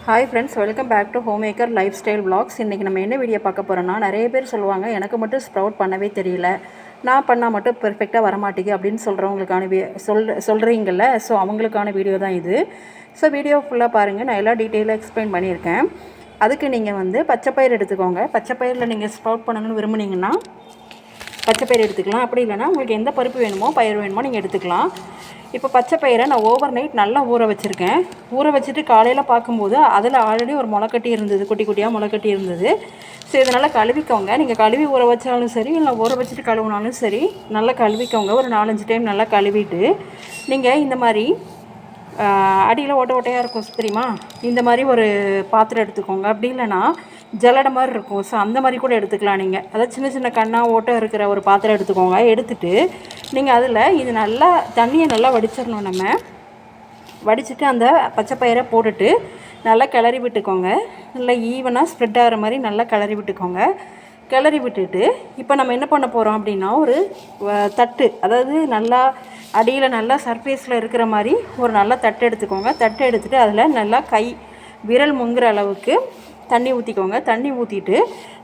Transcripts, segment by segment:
Hi friends, welcome back to homemaker lifestyle vlogs. இன்றைக்கி நம்ம என்ன video பார்க்க போகிறோன்னா, நிறைய பேர் சொல்லுவாங்க எனக்கு மட்டும் ஸ்ப்ரவுட் பண்ணவே தெரியல, நான் பண்ணால் மட்டும் பெர்ஃபெக்டாக வரமாட்டேங்குது அப்படின்னு சொல்கிறவங்களுக்கான சொல்கிறீங்கள்ல. ஸோ அவங்களுக்கான வீடியோ தான் இது. ஸோ வீடியோ ஃபுல்லாக பாருங்கள், நான் எல்லா டீட்டெயிலாக எக்ஸ்பிளைன் பண்ணியிருக்கேன். அதுக்கு நீங்கள் வந்து பச்சைப்பயிர் எடுத்துக்கோங்க. பச்சைப்பயிரில் நீங்கள் ஸ்ப்ரவுட் பண்ணணும்னு விரும்புனீங்கன்னா பச்சைப்பயிர் எடுத்துக்கலாம். அப்படி இல்லைனா உங்களுக்கு எந்த பருப்பு வேணுமோ பயிர் வேணுமோ நீங்கள் எடுத்துக்கலாம். இப்போ பச்சை பயிரை நான் ஓவர் நைட் நல்லா ஊற வச்சுருக்கேன். ஊற வச்சுட்டு காலையில் பார்க்கும்போது அதில் ஆல்ரெடி ஒரு முளைக்கட்டி இருந்தது, குட்டி குட்டியாக முளைக்கட்டி இருந்தது. ஸோ இதனால் கழுவிக்கோங்க. நீங்கள் கழுவி ஊற வச்சாலும் சரி, இல்லை ஊற வச்சுட்டு கழுவினாலும் சரி, நல்லா கழுவிக்கோங்க. ஒரு 4-5 டைம் நல்லா கழுவிட்டு நீங்கள் இந்த மாதிரி அடியில் ஓட்ட ஓட்டையாக இருக்கும் தெரியுமா, இந்த மாதிரி ஒரு பாத்திரம் எடுத்துக்கோங்க. அப்படி இல்லைனா ஜல்லடை மாதிரி இருக்கும். ஸோ அந்த மாதிரி கூட எடுத்துக்கலாம் நீங்கள். அதாவது சின்ன சின்ன கண்ணாக ஓட்டை இருக்கிற ஒரு பாத்திரம் எடுத்துக்கோங்க. எடுத்துகிட்டு நீங்கள் அதில் இது நல்லா தண்ணியை நல்லா வடிச்சிடணும். நம்ம வடிச்சிட்டு அந்த பச்சைப்பயிரை போட்டுட்டு நல்லா கிளறி விட்டுக்கோங்க. நல்லா ஈவனாக ஸ்ப்ரெட் ஆகிற மாதிரி நல்லா கிளறி விட்டுக்கோங்க. கிளறி விட்டுட்டு இப்போ நம்ம என்ன பண்ண போகிறோம் அப்படின்னா, ஒரு தட்டு, அதாவது நல்லா அடியில் நல்லா சர்ஃபேஸில் இருக்கிற மாதிரி ஒரு நல்ல தட்டு எடுத்துக்கோங்க. தட்டு எடுத்துகிட்டு அதில் நல்லா விரல் முங்குற அளவுக்கு தண்ணி ஊற்றிக்கோங்க. தண்ணி ஊற்றிட்டு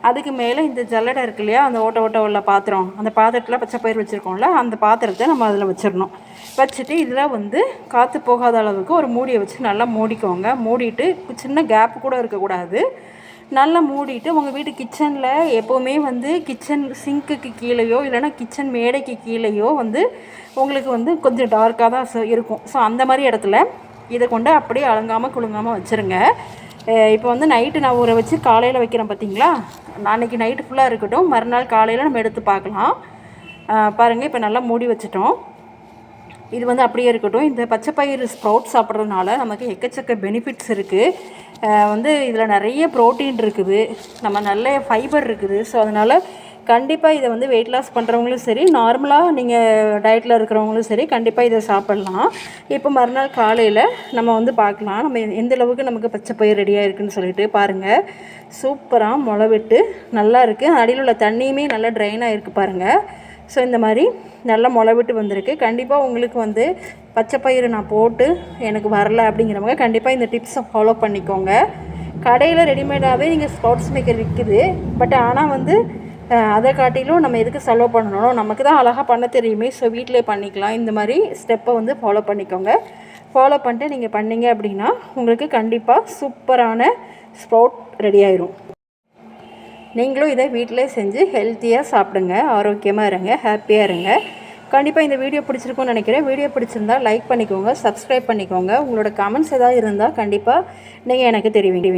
அதுக்கு மேலே இந்த ஜல்லடை இருக்கு இல்லையா, அந்த ஓட்ட உள்ள பாத்திரம், அந்த பாத்திரத்தில் பச்சைப்பயிர் வச்சுருக்கோம்ல, அந்த பாத்திரத்தை நம்ம அதில் வச்சிடணும். வச்சுட்டு இதில் வந்து காற்று போகாத அளவுக்கு ஒரு மூடியை வச்சு நல்லா மூடிக்கோங்க. மூடிட்டு சின்ன கேப்பு கூட இருக்கக்கூடாது. நல்லா மூடிட்டு உங்கள் வீட்டு கிச்சனில் எப்போவுமே வந்து கிச்சன் சிங்க்குக்கு கீழேயோ இல்லைனா கிச்சன் மேடைக்கு கீழேயோ வந்து உங்களுக்கு வந்து கொஞ்சம் டார்க்காக தான் இருக்கும். ஸோ அந்த மாதிரி இடத்துல இதை கொண்டு அப்படியே அலங்காமல் குலுங்காமல் வச்சுருங்க. இப்போ வந்து நைட்டு நான் ஊற வச்சு காலையில் வைக்கிறேன் பார்த்தீங்களா, அன்றைக்கி நைட்டு ஃபுல்லாக இருக்கட்டும். மறுநாள் காலையில் நம்ம எடுத்து பார்க்கலாம். பாருங்கள், இப்போ நல்லா மூடி வச்சுட்டோம். இது வந்து அப்படியே இருக்கட்டும். இந்த பச்சைப்பயிறு ஸ்ப்ரவுட் சாப்பிட்றதுனால நமக்கு எக்கச்சக்க பெனிஃபிட்ஸ் இருக்குது. வந்து இதில் நிறைய ப்ரோட்டீன் இருக்குது, நம்ம நல்ல ஃபைபர் இருக்குது. ஸோ அதனால் கண்டிப்பாக இதை வந்து வெயிட் லாஸ் பண்ணுறவங்களும் சரி, நார்மலாக நீங்கள் டயட்டில் இருக்கிறவங்களும் சரி, கண்டிப்பாக இதை சாப்பிட்லாம். இப்போ மறுநாள் காலையில் நம்ம வந்து பார்க்கலாம் நம்ம எந்த அளவுக்கு நமக்கு பச்சைப்பயிர் ரெடியாக இருக்குதுன்னு சொல்லிட்டு. பாருங்கள், சூப்பராக முளைவிட்டு நல்லா இருக்குது. அடியில் உள்ள தண்ணியுமே நல்லா ட்ரைன் ஆகிருக்கு பாருங்கள். ஸோ இந்த மாதிரி நல்லா முளைவிட்டு வந்திருக்கு. கண்டிப்பாக உங்களுக்கு வந்து பச்சைப்பயிறு நான் போட்டு எனக்கு வரல அப்படிங்கிறவங்க கண்டிப்பாக இந்த டிப்ஸை ஃபாலோ பண்ணிக்கோங்க. கடையில் ரெடிமேடாகவே நீங்கள் ஸ்பவுட்ஸ் மேக்கர் விற்குது. பட் ஆனால் வந்து அதை காட்டிலும் நம்ம எதுக்கு செலவு பண்ணணும், நமக்கு தான் அழகாக பண்ண தெரியுமே. ஸோ வீட்டிலே பண்ணிக்கலாம். இந்த மாதிரி ஸ்டெப்பை வந்து ஃபாலோ பண்ணிக்கோங்க. ஃபாலோ பண்ணிட்டு நீங்கள் பண்ணிங்க அப்படின்னா உங்களுக்கு கண்டிப்பாக சூப்பரான ஸ்ப்ரவுட் ரெடி ஆயிரும். நீங்களும் இதை வீட்டிலே செஞ்சு ஹெல்த்தியாக சாப்பிடுங்க, ஆரோக்கியமாக இருங்க, ஹாப்பியாக இருங்க. கண்டிப்பாக இந்த வீடியோ பிடிச்சிருக்கும்னு நினைக்கிறேன். வீடியோ பிடிச்சிருந்தால் லைக் பண்ணிக்கோங்க, சப்ஸ்கிரைப் பண்ணிக்கோங்க. உங்களோட கமெண்ட்ஸ் ஏதாவது இருந்தால் கண்டிப்பாக நீங்கள் எனக்கு தெரிவிங்க.